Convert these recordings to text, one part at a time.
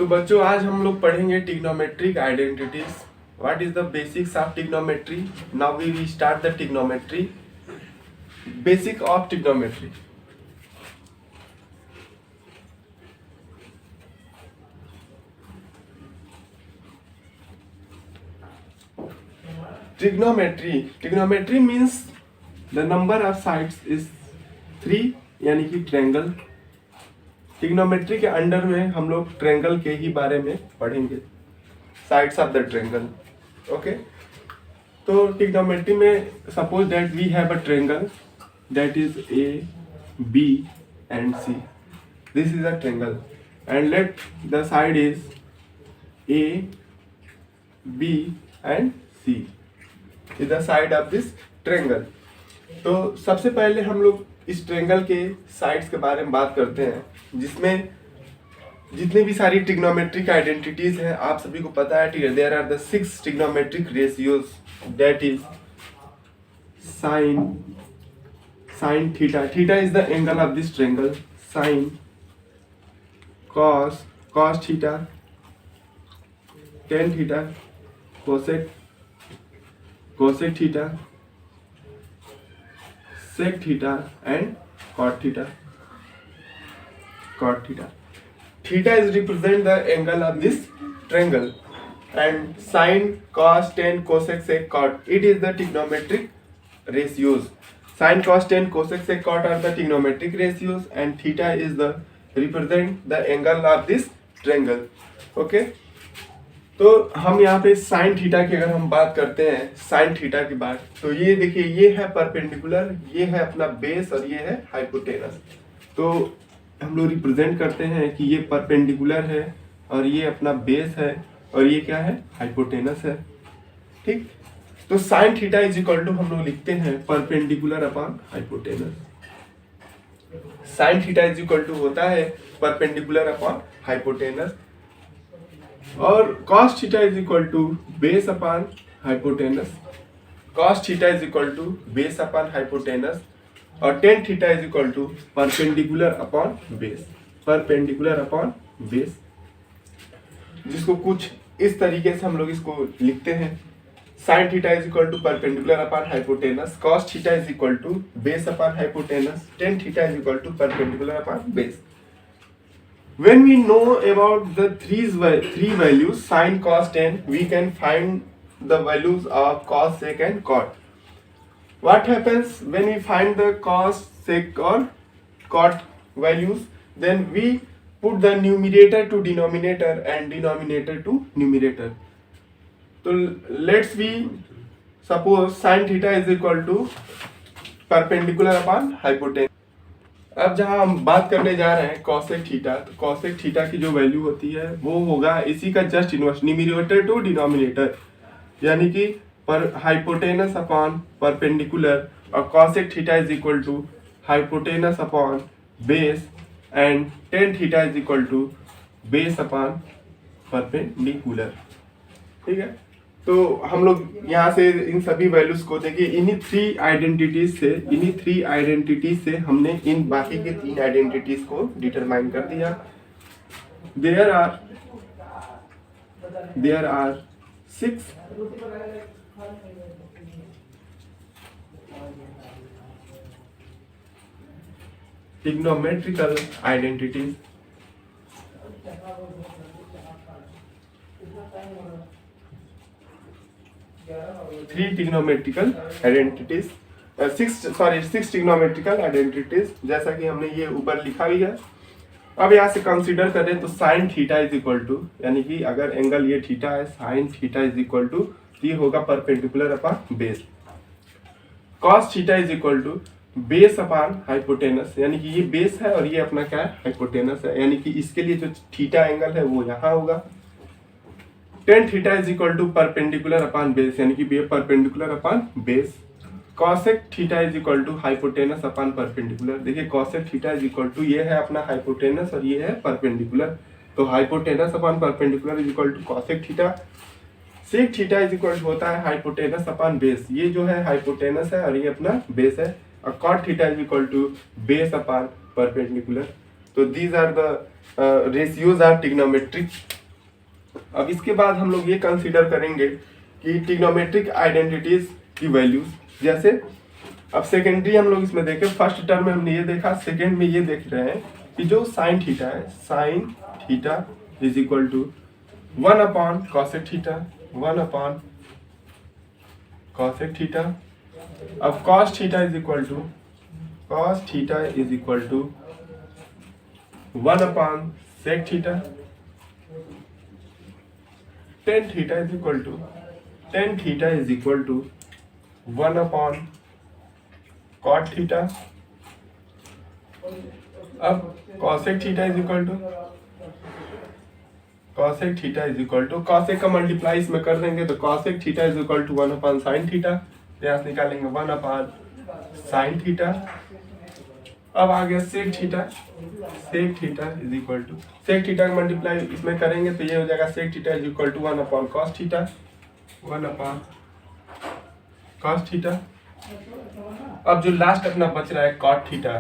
तो बच्चों आज हम लोग पढ़ेंगे trigonometric identities. What is the basics of trigonometry. Now we will start the trigonometry. Basic of trigonometry. Trigonometry means the number of sides is 3 यानी कि ट्रायंगल। ट्रिग्नोमेट्री के अंडर में हम लोग ट्रायंगल के ही बारे में पढ़ेंगे, sides of the triangle. Okay, तो ट्रिग्नोमेट्री में suppose that we have a triangle that is A B and C. This is a triangle and let the side is A B and C is the side of this triangle. तो सबसे पहले हम लोग इस triangle के sides के बारे में बात करते हैं, जिसमें जितनी भी सारी ट्रिग्नोमेट्रिक आइडेंटिटीज हैं आप सभी को पता है। There are the 6 trigonometric ratios that is sine theta is the angle of this triangle. Sine cos theta, tan theta, cosec theta, sec theta and cot theta. Theta is represent the angle of this triangle, and sin, cos, tan, cosec, sec, cot. It is the trigonometric ratios. Sin, cos, tan, cosec, sec, cot are the trigonometric ratios, and theta is the represent the angle of this triangle. Okay. तो हम यहाँ पे sine theta की अगर हम बात करते हैं, साइन थीटा की बात, तो ये देखिए ये है परपेंडिकुलर, ये है अपना बेस और ये है हाइपोटेनस। तो हम लोग रिप्रेजेंट करते हैं कि ये परपेंडिकुलर है और ये अपना बेस है और ये क्या है, हाइपोटेनस है। ठीक, तो sine theta is equal to हम लोग लिखते हैं perpendicular upon hypotenuse. Sine theta is equal to होता है परपेंडिकुलर अपॉन हाइपोटेनस, और cos theta is equal to base upon hypotenuse. cos theta is equal to base upon hypotenuse, और tan theta is equal to perpendicular upon base. Perpendicular upon base, जिसको कुछ इस तरीके से हम लोग इसको लिखते हैं। sin theta is equal to perpendicular upon hypotenuse, cos theta is equal to base upon hypotenuse, tan theta is equal to perpendicular upon base. When we know about the three values sin, cos, tan, we can find the values of cos, sec and cot. What happens when we find the cos, sec or cot values? Then we put the numerator to denominator and denominator to numerator. So let's we suppose sin theta is equal to perpendicular upon hypotenuse. अब जहाँ हम बात करने जा रहे हैं cosec theta, तो cosec theta की जो वैल्यू होती है वो होगा इसी का just inverse, numerator to denominator, यानी कि पर हाइपोटेनस अपॉन परपेंडिकुलर, और cosec theta is equal to hypotenuse upon base and tan theta is equal to base upon perpendicular. ठीक है, तो हम लोग यहाँ से इन सभी वैल्यूज को देखिए, इन्हीं थ्री आइडेंटिटीज से हमने इन बाकी के 3 आइडेंटिटीज को डिटरमाइन कर दिया। There are 6 trigonometrical identities. 6 trigonometrical identities, जैसा कि हमने ये ऊपर लिखा भी है। अब यहाँ से कंसीडर करें तो sine theta is equal to, यानी कि अगर एंगल ये थीटा है, sine theta is equal to ये होगा perpendicular upon base. Cos theta is equal to base upon hypotenuse, यानी कि ये बेस है और ये अपना क्या है, हाइपोटेनस है, यानी कि इसके लिए जो थीटा एंगल है वो यहाँ होगा। tan theta is equal to perpendicular upon base, यानी कि perpendicular upon base. cosec theta is equal to hypotenuse upon perpendicular. देखिए cosec theta is equal to ये है अपना हाइपोटेनस और ये है परपेंडिकुलर, तो hypotenuse upon perpendicular is equal to cosec theta. sec theta is equal to होता है हाइपोटेनस अपॉन बेस, ये जो है हाइपोटेनस है और ये अपना बेस है, और cot theta is equal to base upon perpendicular. तो these are the ratios are trigonometric. अब इसके बाद हम लोग ये कंसीडर करेंगे कि ट्रिग्नोमेट्रिक आइडेंटिटीज की वैल्यूज, जैसे अब सेकेंडरी हम लोग इसमें देखें, फर्स्ट टर्म में हमने ये देखा, सेकेंड में ये देख रहे हैं कि जो साइन थीटा है, sine theta is equal to 1 upon cosec theta, 1 upon cosec theta. अब cos theta is equal to 1 upon sec theta. tan theta is equal to 1 upon cot theta। अब cosec theta is equal to cosec का multiply इसमें कर देंगे तो cosec theta is equal to 1 upon sin theta। यहाँ से निकालेंगे 1 upon sin theta। अब आ गया sec theta is equal to sec theta का मल्टीप्लाई इसमें करेंगे तो ये हो जाएगा sec theta is equal to 1 upon cos theta, 1 upon cos theta. अब जो लास्ट अपना बच रहा है cot थीटा,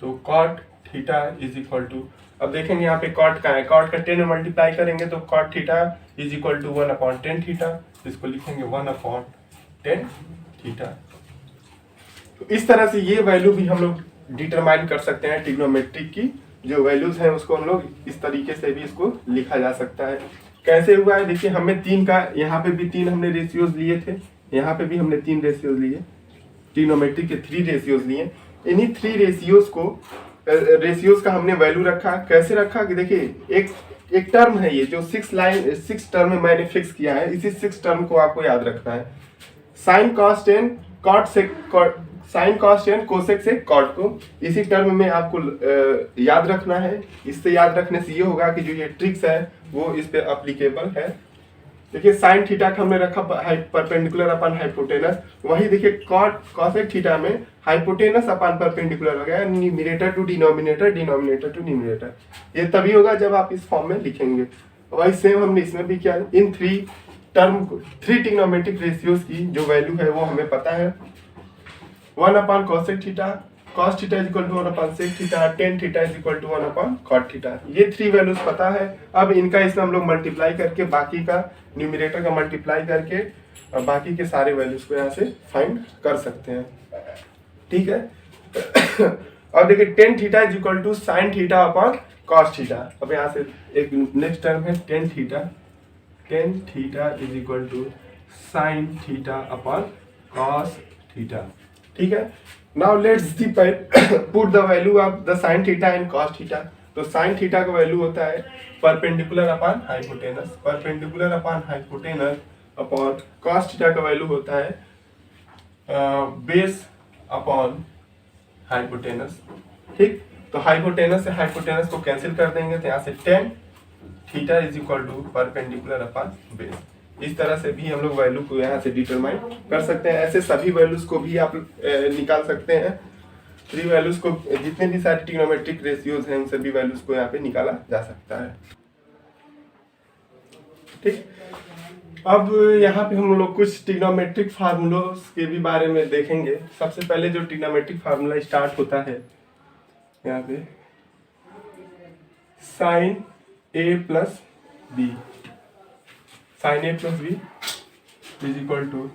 तो cot theta is equal to, अब देखेंगे यहाँ पे cot का है, cot का 10 में मल्टीप्लाई करेंगे तो cot theta is equal to 1 upon tan theta, इसको लिखेंगे 1 अपॉन tan थीटा। तो इस तरह से ये वैल्यू भी हम लोग डिटरमाइन कर सकते हैं। ट्रिग्नोमेट्रिक की जो वैल्यूज हैं उसको हम लोग इस तरीके से भी इसको लिखा जा सकता है। कैसे हुआ है देखिए, हमें 3 का, यहाँ पे भी 3 हमने रेशियोज लिए थे, यहाँ पे भी हमने 3 रेशियोज लिए, ट्रिग्नोमेट्रिक के 3 रेशियोज लिए। इन्हीं 3 रेशियोज का हमने वैल्यू रखा। कैसे रखा कि देखिए एक टर्म है ये जो 6 टर्म में मैंने फिक्स किया है, इसी 6 टर्म को आपको याद रखना है। साइन कॉस टेन कॉट से साइन कॉस टेन कोसेक से कॉट को इसी टर्म में आपको याद रखना है। इससे याद रखने से ये होगा कि जो ये ट्रिक्स है वो इस पे एप्लीकेबल है। देखिए साइन थीटा का हमने रखा परपेंडिकुलर अपन हाइपोटेनस, वही देखिए कॉसेक थीटा में हाइपोटेनस अपन परपेंडिकुलर हो गया, numerator to denominator, denominator to numerator. ये तभी होगा जब आप इस फॉर्म में लिखेंगे। वही सेम हमने इसमें भी किया। इन 3 ट्रिग्नोमेट्रिक रेशियोज की जो वैल्यू है वो हमें पता है। 1 upon cosec theta, cos theta is equal to 1 upon sec theta, tan theta is equal to 1 upon cot theta. ये 3 वैल्यूज पता है। अब इनका इसमें हम लोग मल्टीप्लाई करके, बाकी का न्यूमरेटर का मल्टीप्लाई करके और बाकी के सारे वैल्यूज को यहाँ से फाइंड कर सकते हैं। ठीक है। अब देखिए tan theta is equal to sin theta upon cos theta. अब यहाँ से एक नेक्स्ट टर्म है tan theta is equal to sin theta upon cos theta. ठीक है। Now let's see put the value of the sin theta and cos theta. तो sin theta का value होता है perpendicular upon hypotenuse, perpendicular upon hypotenuse upon cos theta का value होता है base upon hypotenuse. ठीक, तो हाइपोटेनस से हाइपोटेनस को कैंसिल कर देंगे तो यहाँ से tan theta is equal to perpendicular upon base. इस तरह से भी हम लोग वैल्यू को यहाँ से डिटरमाइन कर सकते हैं। ऐसे सभी वैल्यूज को भी आप निकाल सकते हैं। 3 वैल्यूज को, जितने भी सारे ट्रिग्नोमेट्रिक रेशियोज हैं उन सभी वैल्यूज को यहाँ पे निकाला जा सकता है। ठीक, अब यहाँ पे हम लोग कुछ ट्रिग्नोमेट्रिक फार्मूलोज के भी बारे में देखेंगे। सबसे पहले जो ट्रिग्नोमेट्रिक फार्मूला स्टार्ट होता है यहाँ पे sine A plus B, sine A plus B is equal to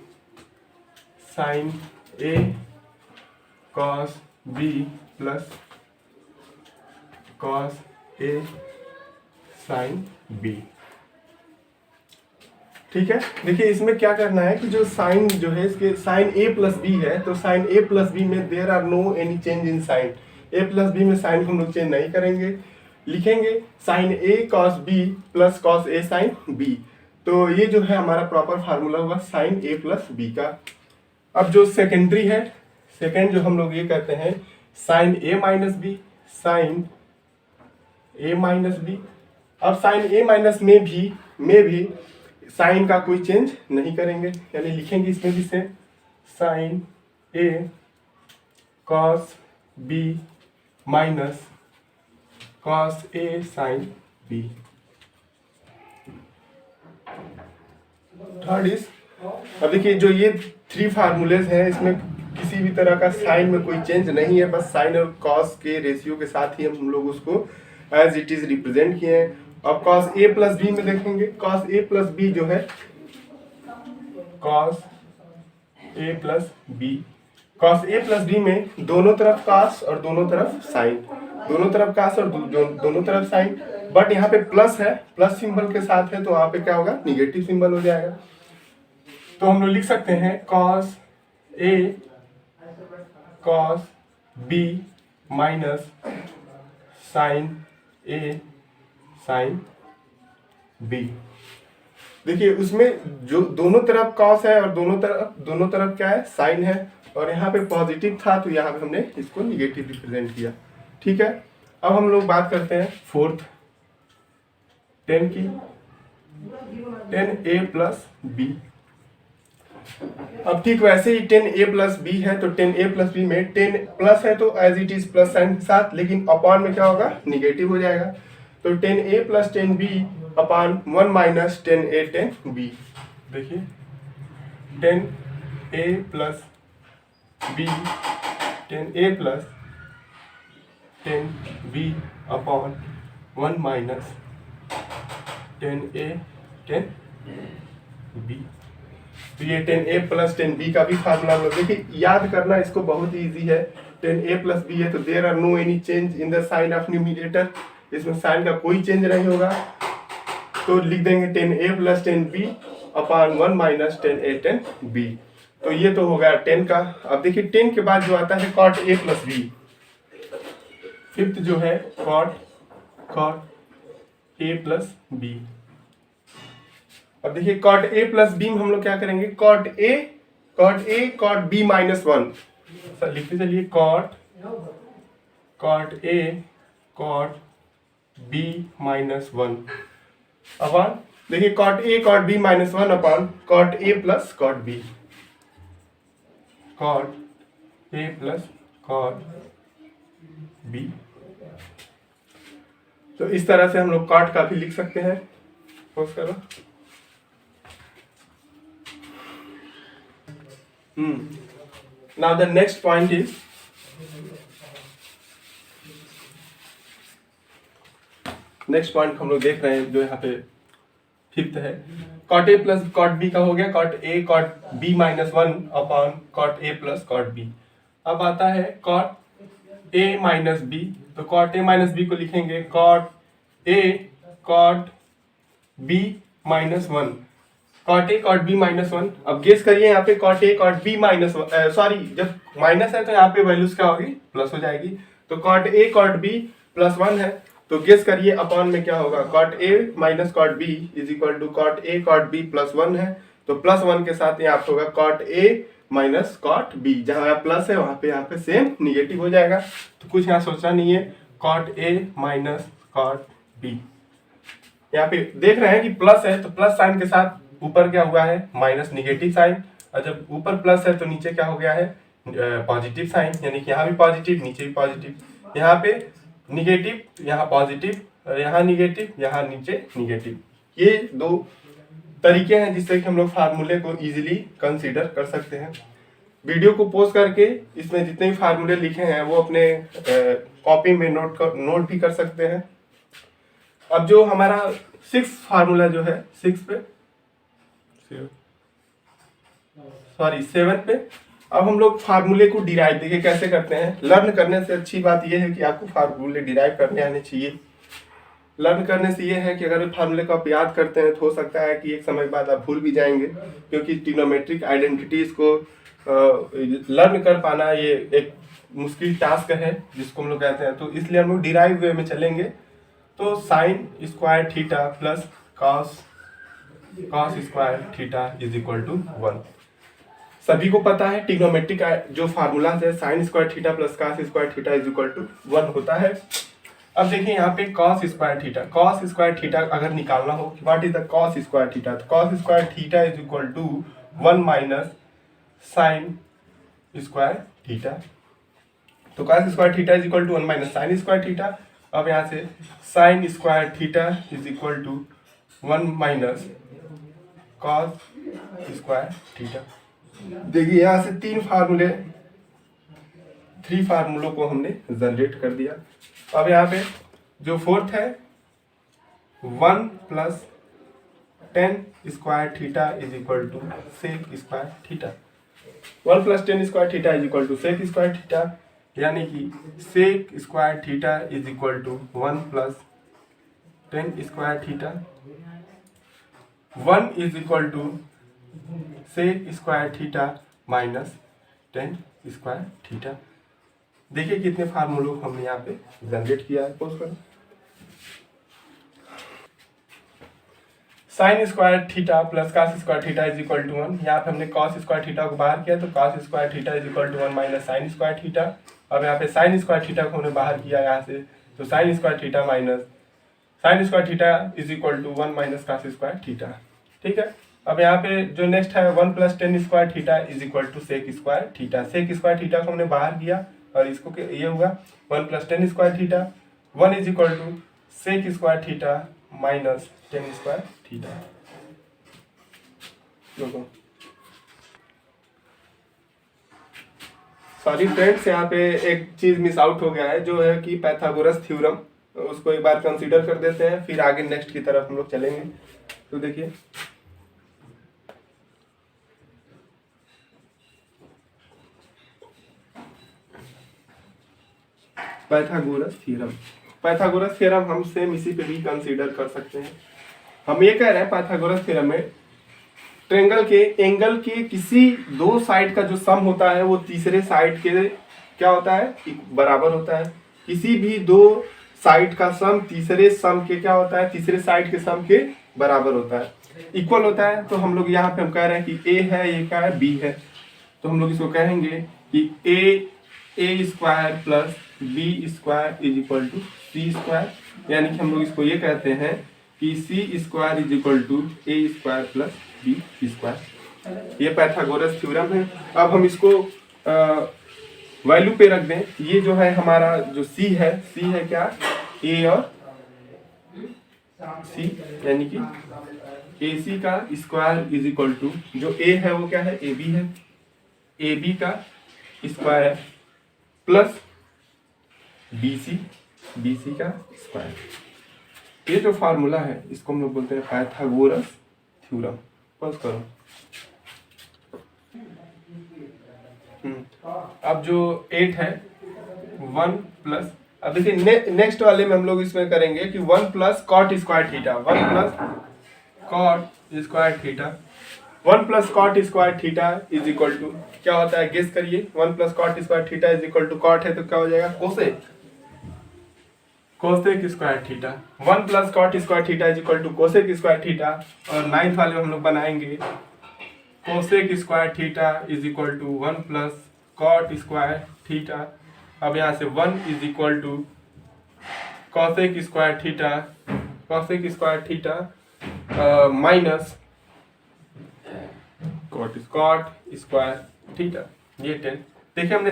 sine A cos B plus cos A sine B. ठीक है। देखिए इसमें क्या करना है कि जो साइन जो है इसके साइन ए प्लस बी है, तो साइन ए प्लस बी में there are no any change in sign. A plus B में साइन को हम लोग चेंज नहीं करेंगे, लिखेंगे sine A cos B plus cos A sine B. तो ये जो है हमारा प्रॉपर फार्मूला होगा साइन ए प्लस बी का। अब जो सेकेंडरी है, सेकेंड जो हम लोग ये कहते हैं साइन ए माइनस बी, साइन ए माइनस बी। अब साइन ए माइनस में भी साइन का कोई चेंज नहीं करेंगे, यानी लिखेंगे इसमें भी से sine A cos B minus cos A sine B. Third is अब देखिए जो ये 3 फार्मूलेज हैं इसमें किसी भी तरह का साइन में कोई चेंज नहीं है, बस साइन और कॉस के रेशियो के साथ ही हम लोग उसको एज इट इज रिप्रेजेंट किए हैं। अब कॉस ए प्लस बी में देखेंगे, कॉस ए प्लस बी जो है cos A plus B, cos A plus B में दोनों तरफ कॉस और दोनों तरफ साइन, दोनों तरफ कॉस और दोनों तरफ साइन, बट यहाँ पे प्लस है, प्लस सिंबल के साथ है तो वहां पे क्या होगा, निगेटिव सिंबल हो जाएगा। तो हम लोग लिख सकते हैं cos A cos B minus sign A sine B. देखिए उसमें जो दोनों तरफ कॉस है और दोनों तरफ क्या है, साइन है, और यहाँ पे पॉजिटिव था तो यहाँ पे हमने इसको निगेटिव रिप्रेजेंट किया। ठीक है, अब हम लोग बात करते हैं फोर्थ 10 की, 10a प्लस बी। अब ठीक वैसे ही 10a प्लस बी है तो 10a प्लस बी में 10 प्लस है तो as it is plus sign के साथ, लेकिन अपॉन में क्या होगा, निगेटिव हो जाएगा। तो 10a plus 10b upon 1 minus 10a 10b। देखिए 10a plus b 10a plus 10b upon 1 minus 10a 10b। तो ये 10a प्लस 10b का भी फार्मूला लोग देखिए, याद करना इसको बहुत इजी है। 10a प्लस b है तो there are no any change in the sign of numerator, इसमें साइन का कोई चेंज नहीं होगा, तो लिख देंगे 10a plus 10b upon 1 minus 10a 10b। तो ये तो हो गया 10 का। अब देखिए 10 के बाद जो आता है cot a plus b, fifth जो है cot a प्लस b। अब देखिए cot a प्लस b में हम लोग क्या करेंगे, cot a cot b minus 1 लिखते चलिए, cot a cot b minus 1 upon देखिए cot a cot b minus 1 upon cot a plus cot b, cot a plus cot b। तो इस तरह से हम लोग cot का भी लिख सकते हैं। पोस्ट करो। Now the next point is next point हम लोग देख रहे हैं जो यहाँ पे फिफ्थ है, cot a plus cot b का हो गया cot a cot b minus 1 upon cot a plus cot b। अब आता है cot a माइनस b, तो cot a माइनस b को लिखेंगे cot a cot b minus 1, cot a cot b minus 1। अब गेस करिए यहाँ पे cot a cot b minus sorry जब माइनस है तो यहाँ पे वैल्यूज क्या होगी, प्लस हो जाएगी। तो cot a cot b plus 1 है तो गेस करिए अपॉन में क्या होगा, cot a minus cot b is equal to cot a cot b plus 1 है, तो प्लस 1 के साथ यहाँ पे होगा cot a minus cot b, जहाँ प्लस है वहाँ पे यहाँ पे सेम निगेटिव हो जाएगा, तो कुछ यहाँ सोचना नहीं है। cot a minus cot b, यहाँ पे देख रहे हैं कि प्लस है तो प्लस साइन के साथ ऊपर क्या हुआ है, माइनस निगेटिव साइन, और जब ऊपर प्लस है तो नीचे क्या हो गया है, पॉजिटिव साइन, यानी कि यहाँ भी पॉजिटिव नीचे भी पॉजिटिव, यहाँ पे निगेटिव यहाँ पॉजिटिव, यहाँ निगेटिव यहाँ नीचे निगेटिव। ये दो तरीके हैं जिससे कि हम लोग फार्मूले को इजीली कंसीडर कर सकते हैं। वीडियो को पोस्ट करके इसमें जितने भी फार्मूले लिखे हैं वो अपने कॉपी में नोट भी कर सकते हैं। अब जो हमारा 6 फार्मूला जो है 7 पे, अब हम लोग फार्मूले को डिराइव देखिए कैसे करते हैं। लर्न करने से अच्छी बात यह है कि आपको फार्मूले डिराइव करने आने चाहिए। लर्न करने से ये है कि अगर फार्मूले को आप याद करते हैं तो हो सकता है कि एक समय बाद आप भूल भी जाएंगे, क्योंकि ट्रिग्नोमेट्रिक आइडेंटिटीज को लर्न कर पाना ये एक मुश्किल टास्क है जिसको हम लोग कहते हैं। तो इसलिए हम लोग डिराइव वे में चलेंगे। तो sine square theta plus cos square theta is equal to 1। सभी को पता है ट्रिग्नोमेट्रिक जो फार्मूला है sine square theta plus cos square theta is equal to 1 होता है। अब देखिए यहाँ पे कॉस स्क्वायर थीटा अगर निकालना हो, what is the cos square theta, तो cos square theta is equal to 1 minus sine square theta. तो cos square theta is equal to 1 minus sine square theta. अब यहाँ से sine square theta is equal to 1 minus cos square theta. देखिए यहाँ से three फार्मूलों को हमने generate कर दिया। अब यहाँ पे जो फोर्थ है 1 plus tan square theta is equal to sec square theta. 1 plus tan square theta is equal to sec square theta, यानी कि sec square theta is equal to 1 plus tan square theta. 1 is equal to sec square theta minus tan square theta. देखिए कितने फार्मूलों को हमने यहाँ पे generate किया है। पोज करो। Sine square theta plus cos square theta is equal to 1। यहाँ पे हमने कॉस स्क्वायर थीटा को बाहर किया तो cos square theta is equal to 1 minus sine square theta. अब यहाँ पे साइन स्क्वायर थीटा को हमने बाहर किया यहाँ से, तो sine square theta minus sine square theta is equal to 1 minus cos square theta. ठीक है। अब यहाँ पे जो नेक्स्ट है 1 plus tan square theta is equal to sec square theta. Sec square theta को हमने बाहर किया और इसको ये हुआ 1 plus tan square theta. 1 is equal to sec square theta minus tan square theta. Sorry friends, यहाँ पे एक चीज मिस आउट हो गया है, जो है कि पैथागोरस थ्योरम। उसको एक बार कंसीडर कर देते हैं, फिर आगे नेक्स्ट की तरफ हम लोग चलेंगे। तो देखिए पैथागोरस थ्योरम हम सेम इसी पे भी कंसीडर कर सकते हैं। हम ये कह रहे हैं पैथागोरस थ्योरम में ट्रायंगल के एंगल के किसी दो साइड का जो सम होता है वो तीसरे साइड के क्या होता है, बराबर होता है। किसी भी दो साइड का सम तीसरे सम के क्या होता है, तीसरे साइड के सम के बराबर होता है, इक्वल होता है। तो हम लोग यहाँ पे हम कह रहे हैं कि ए है, ये क्या है, बी है, तो हम लोग इसको कहेंगे कि A square plus B square is equal to C square, यानी कि हम लोग इसको ये कहते हैं कि C square is equal to A square plus B square. ये पैथागोरस थ्योरम है। अब हम इसको वैल्यू पे रख दें। ये जो है हमारा जो सी है क्या, ए और सी, यानी कि ए सी का स्क्वायर इज इक्वल टू, जो ए है वो क्या है, ए बी है, ए बी का स्क्वायर प्लस बी सी का स्क्वायर। ये जो फार्मूला है इसको हम लोग बोलते हैं पाइथागोरस थ्योरम। पॉज करो। अब जो 8 है 1 प्लस, अब देखिए नेक्स्ट वाले में हम लोग इसमें करेंगे कि 1 plus cot square theta, 1 plus cot square theta, 1 plus cot square theta is equal to क्या होता है, गेस करिए। 1 plus cot square theta is equal to cot है तो क्या हो जाएगा, cosec square theta. 1 plus cot square theta is equal to cosec square theta. और 9th वाले में हम लोग बनाएंगे cosec square theta is equal to 1 plus cot square theta. अब यहाँ से 1 is equal to cosec square theta minus cot square theta. ये 10। देखिए हमने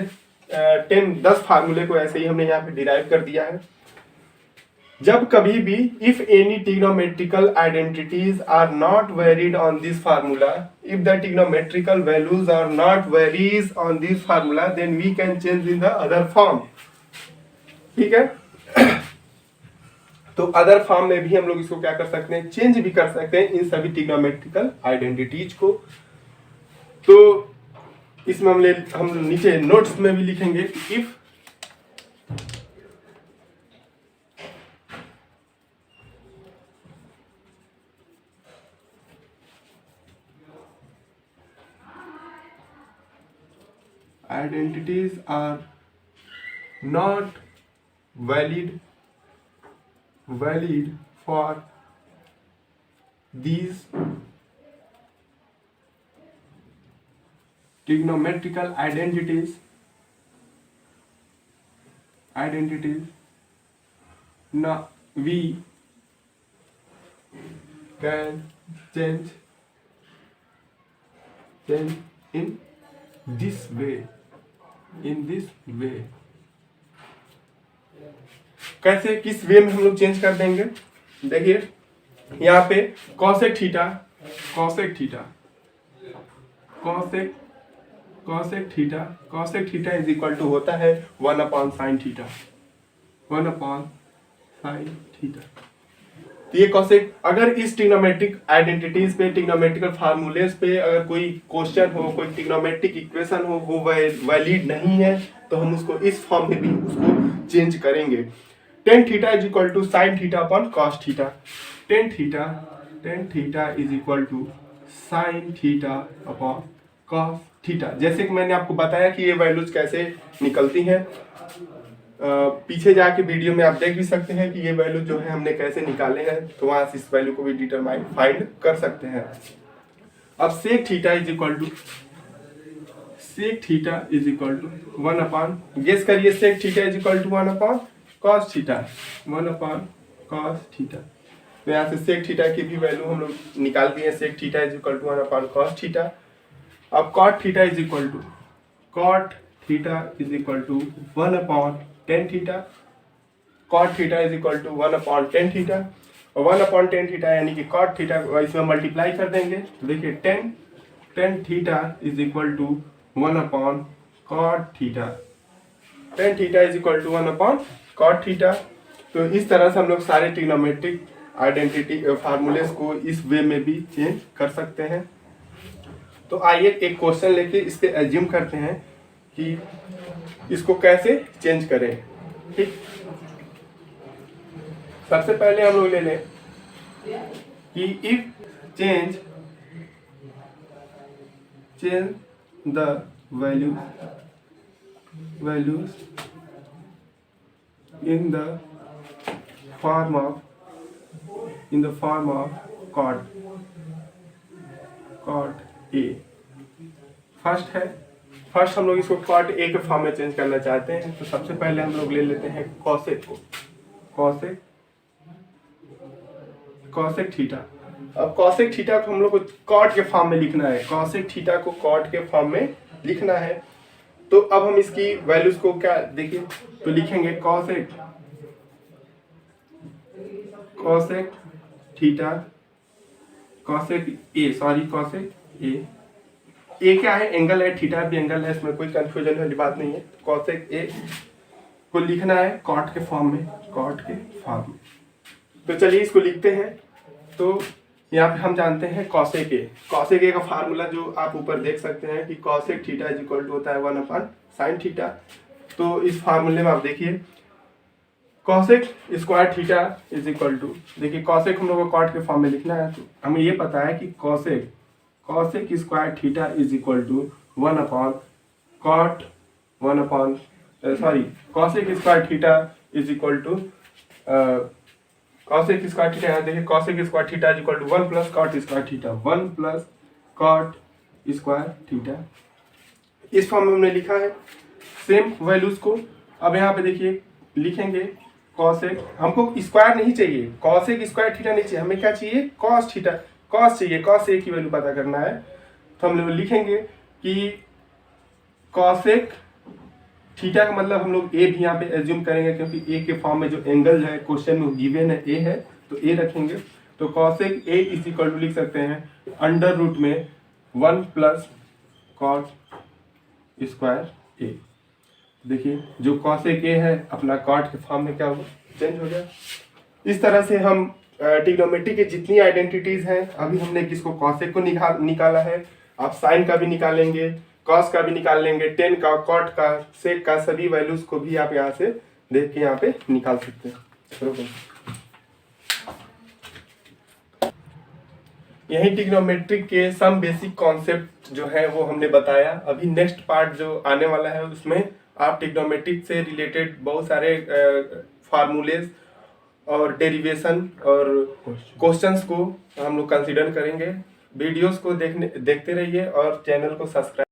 10 फार्मूले को ऐसे ही हमने यहाँ पे डिराइव कर दिया है। जब कभी भी if any trigonometrical identities are not varied on this formula, if the trigonometrical values are not varies on this formula, then we can change in the other form। ठीक है। तो अदर फॉर्म में भी हम लोग इसको क्या कर सकते हैं, चेंज भी कर सकते हैं इन सभी ट्रिग्नोमेट्रिकल आइडेंटिटीज को। तो इसमें हम नीचे नोट्स में भी लिखेंगे if identities are not valid for these trigonometrical identities now we can change in this way। कैसे, किस वे में हम लोग चेंज कर देंगे। देखिए यहाँ पे cosec theta cosec theta, cosec theta is equal to होता है 1/sin थीटा, 1/sin थीटा। तो ये कॉसेक, अगर इस ट्रिग्नोमेट्रिक आइडेंटिटीज पे, ट्रिग्नोमेट्रिकल फार्मूलेस पे अगर कोई क्वेश्चन हो, कोई ट्रिग्नोमेट्रिक इक्वेशन हो, वो वैलिड नहीं है तो हम उसको इस फॉर्म में भी उसको चेंज करेंगे। Tan theta is equal to sine theta upon cos theta, tan theta is equal to sine theta upon cos theta. जैसे कि मैंने आपको बताया कि ये वैल्यूज कैसे निकलती हैं, पीछे जाके वीडियो में आप देख भी सकते हैं कि ये वैल्यू जो है हमने कैसे निकाले हैं, तो वहां से इस वैल्यू को भी डिटरमाइन फाइंड कर सकते हैं। अब sec theta is equal to 1/, guess करिए, sec theta is equal to 1/cos theta, 1/cos theta. तो यहाँ से सेक थीटा की भी वैल्यू हम लोग निकाल दिए, sec theta is equal to 1/cos theta. अब cot theta is equal to 1/tan theta, cot theta is equal to 1/tan theta, और 1/tan थीटा यानी कि कॉट थीटा इसमें मल्टीप्लाई कर देंगे तो देखिए tan theta is equal to 1/cot theta, tan theta is equal to 1/cot theta. तो इस तरह से हम लोग सारे ट्रिग्नोमेट्रिक आइडेंटिटी फार्मूलेस को इस वे में भी चेंज कर सकते हैं। तो आइए एक क्वेश्चन लेके इस पे एज्यूम करते हैं कि इसको कैसे चेंज करें। ठीक, सबसे पहले हम लोग ले लें कि if change the values in the form of cot A। First हम लोग इसको cot A के फॉर्म में चेंज करना चाहते हैं, तो सबसे पहले हम लोग ले लेते हैं cosec को, cosec थीटा। अब cosec थीटा को हम लोग को cot के फॉर्म में लिखना है, cosec थीटा को cot के फॉर्म में लिखना है। तो अब हम इसकी वैल्यूज को क्या देखिए, तो लिखेंगे cosec थीटा, cosec A क्या है, एंगल है, थीटा भी एंगल है, इसमें कोई कंफ्यूजन वाली बात नहीं है। cosec A को लिखना है cot के फॉर्म में, तो चलिए इसको लिखते हैं। तो यहाँ पे हम जानते हैं cosec A का फार्मूला जो आप ऊपर देख सकते हैं कि cosec theta is equal to होता है 1/sin थीटा। तो इस फार्मूले में आप देखिए cosec square theta is equal to, देखिए cosec हम लोग को cot के फॉर्म में लिखना है, तो हमें ये पता है कि cosec square theta is equal to cosec square theta is equal to cosec square theta, यहाँ देखिए cosec square theta is equal to 1 + cot square theta, 1 + cot square theta. इस फॉर्म में हमने लिखा है सेम वैल्यूज को। अब यहाँ पे देखिए लिखेंगे cosec, हमको स्क्वायर नहीं चाहिए, cosec स्क्वायर थीटा नहीं चाहिए, हमें क्या चाहिए, cos थीटा, cos चाहिए, cos A की वैल्यू पता करना है। तो हम लोग लिखेंगे कि cosec थीटा का मतलब हम लोग A भी यहाँ पे एज्यूम करेंगे, क्योंकि A के फॉर्म में जो एंगल है क्वेश्चन में गिवन है A है, तो A रखेंगे। तो cosec A is equal to लिख सकते हैं √ में 1 + cot स्क्वायर A। देखिए जो cosec A है अपना cot के फॉर्म में क्या होगा, चेंज हो गया। इस तरह से हम ट्रिग्नोमेट्री की जितनी आइडेंटिटीज हैं, अभी हमने किसको cosec को निकाला है, आप साइन का भी निकालेंगे, कॉस का भी निकाल लेंगे, टेन का, कॉट का, सेक का, सभी वैल्यूज को भी आप यहाँ से देख के यहाँ पे निकाल सकते हैं। यही ट्रिग्नोमेट्री के सम बेसिक कॉन्सेप्ट जो है वो हमने बताया। अभी नेक्स्ट पार्ट जो आने वाला है उसमें आप ट्रिग्नोमेट्रिक से रिलेटेड बहुत सारे फार्मूलेज और डेरिवेशन और क्वेश्चंस को हम लोग कंसीडर करेंगे। वीडियोस को देखते रहिए और चैनल को सब्सक्राइब